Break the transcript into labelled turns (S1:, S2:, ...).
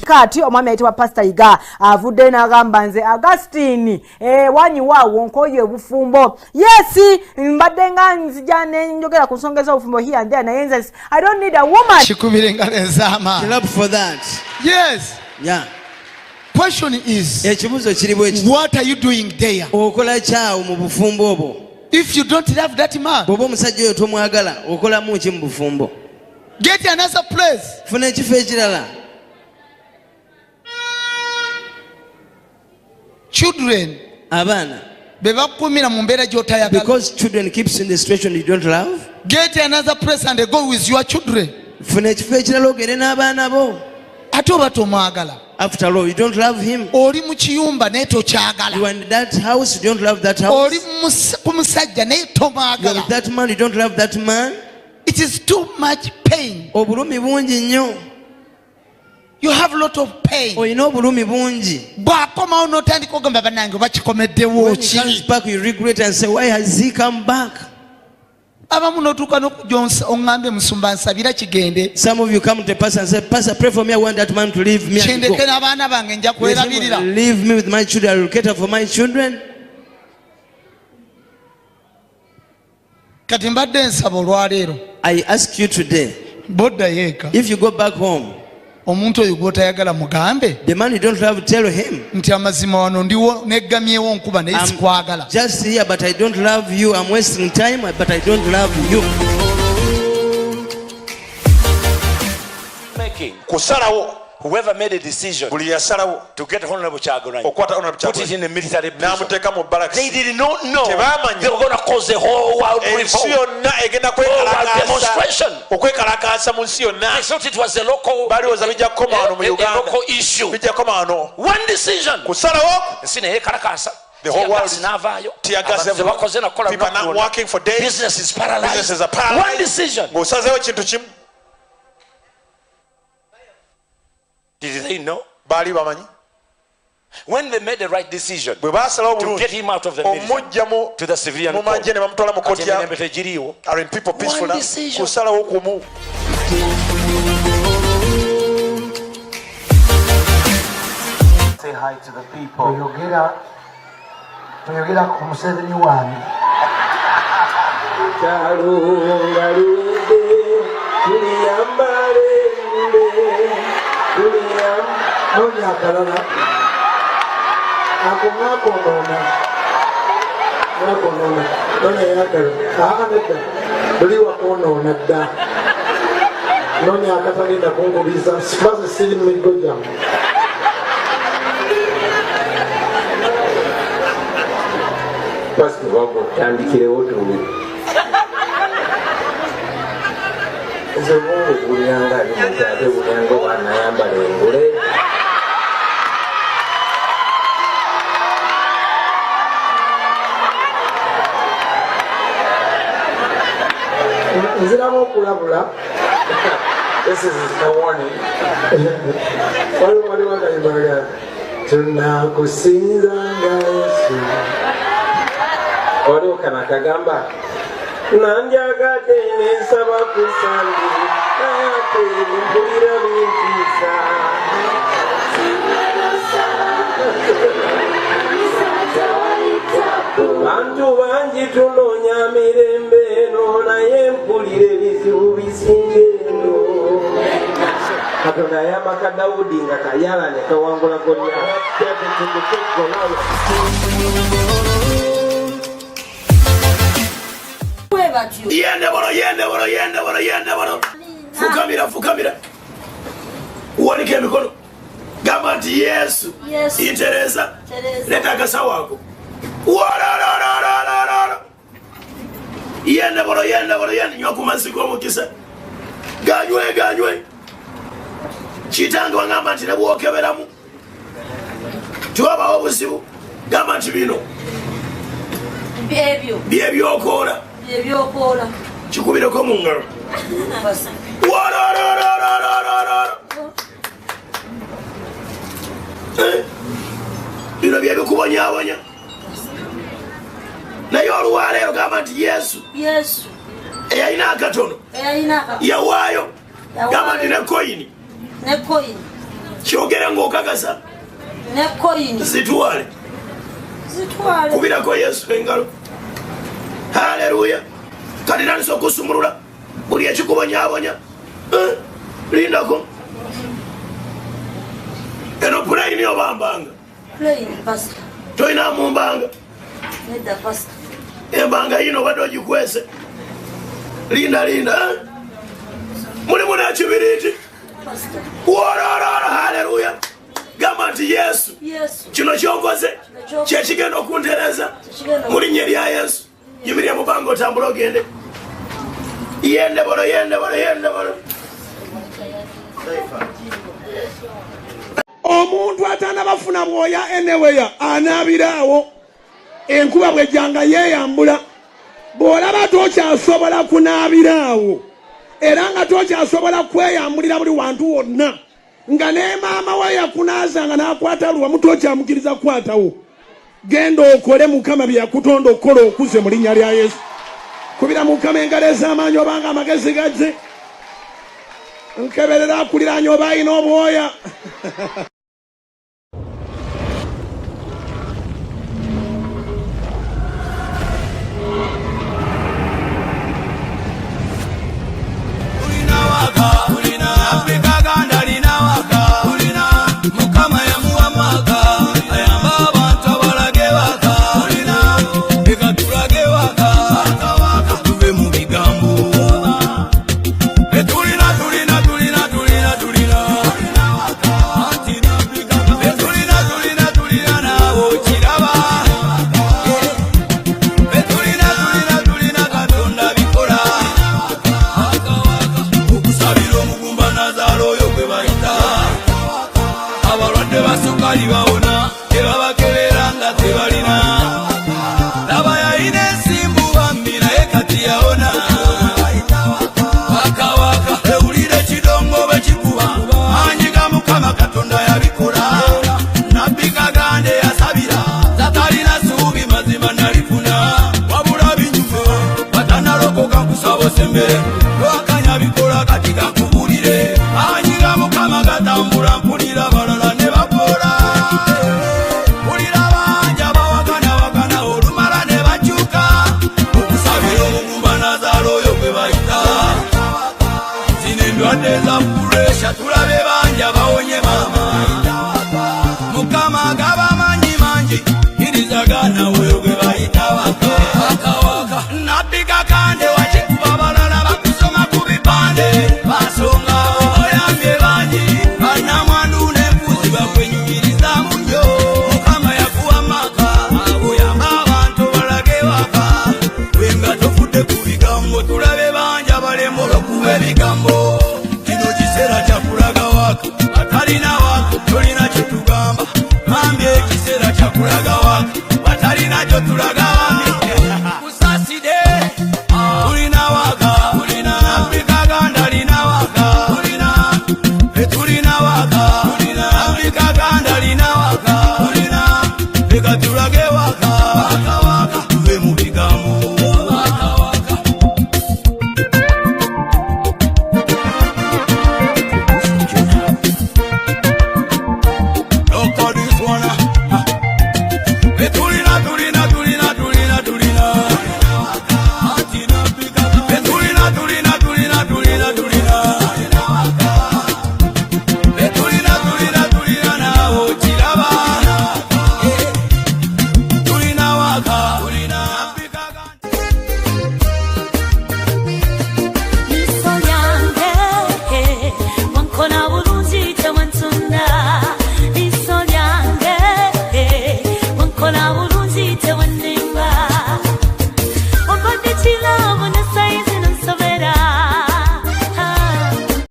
S1: kati omwami ayitibwa Pastor Iga avudde n'agamba nze Augustine wanyiwaawo nkoye obufumbo. Yes, mbadde nga nzija ne njogera ku nsonga z'obufumbo here and there naye nze I don't need a woman.
S2: Kikubire ngalo ezama.
S3: Clap for that.
S2: Yes.
S3: Yeah.
S2: Question is,
S3: what
S2: are you doing there? If you don't love that man, get another place. Children,
S3: because children keeps in the situation you don't love,
S2: get another place and go with your children.
S3: After all, you don't love him. You are in that house, you don't love that house. You are with that man, you don't love that man.
S2: It is too much pain. You have a lot of pain.
S3: When he comes back, you regret and say, why has he come back? Some of you come to the pastor and say, Pastor, pray for me. I want that man to leave me. Leave me with my children. I will cater for my children. I ask you today, if you go back home, the man you don't love, tell him, I'm just here but I don't love you. I'm wasting time but I don't love you.
S4: Whoever made a decision to get Honorable Kyagulanyi, put it in the military prison, they did not know they were going to cause a whole world revolt, demonstration. They thought it was a local issue. One decision. The whole world people are not working for days. Business is paralyzed. One decision. Did they know? When they made the right decision to get him out of the military to the civilian court, are in people peaceful. One decision. Say hi to the people. This is a warning. Bantu banji tunonya mirembe nona yempulire bizibu bisingendo Katonda yamaka Daudi nga kayala ne kawangula Goliath. Yende boro fukamira uwanike emikono gamba nti Yesu interesa leta akasa wako. Yende boro nyoku masiko omukisa ganywe Chitange wangamba nti nebwokeberamu tuwabawo obuzibu gamba nti bino byebyokola kikubireko mu ngalo bino byebikubonyabonya naye oluwaleero gamba nti Yesu eyalina akatono yawaayo gamba nti nekoyini
S5: kyogera ng'okakasa zitwale kubirako Yesu engalo. Haleluya. Kati nanso okusumulula buli ekikubonyaabonya lindako eno pulayini obambanga toyina mumbanga embanga yino obadde ogikwese linda mulimu nekibiriti worororo. Haleluya. Gamba nti Yesu kino kyokoze kyekigenda okuntereza mu linnya lya Yesu. Yimirira mu bango otambula ogende. Yende bolo.
S6: Omuntu atanabafuna bwoya eneweya anaabiraawo enkuba bwejjanga yeeyambula. Bw'olaba tokyasobola kunaabiraawo era nga tokyasobola kweyambulira buli wantu wonna nga ne maama we yakunaazanga n'akwata luwamu tokyamukiriza kukwatawo, genda okole Mukama bye yakutonda okukola okuze mu linnya lya Yesu. Kubira Mukama engalo ez'amaanyi obanga amagezi gazze. Nkeberera akuliraanye oba alina obwoya.
S7: Tulina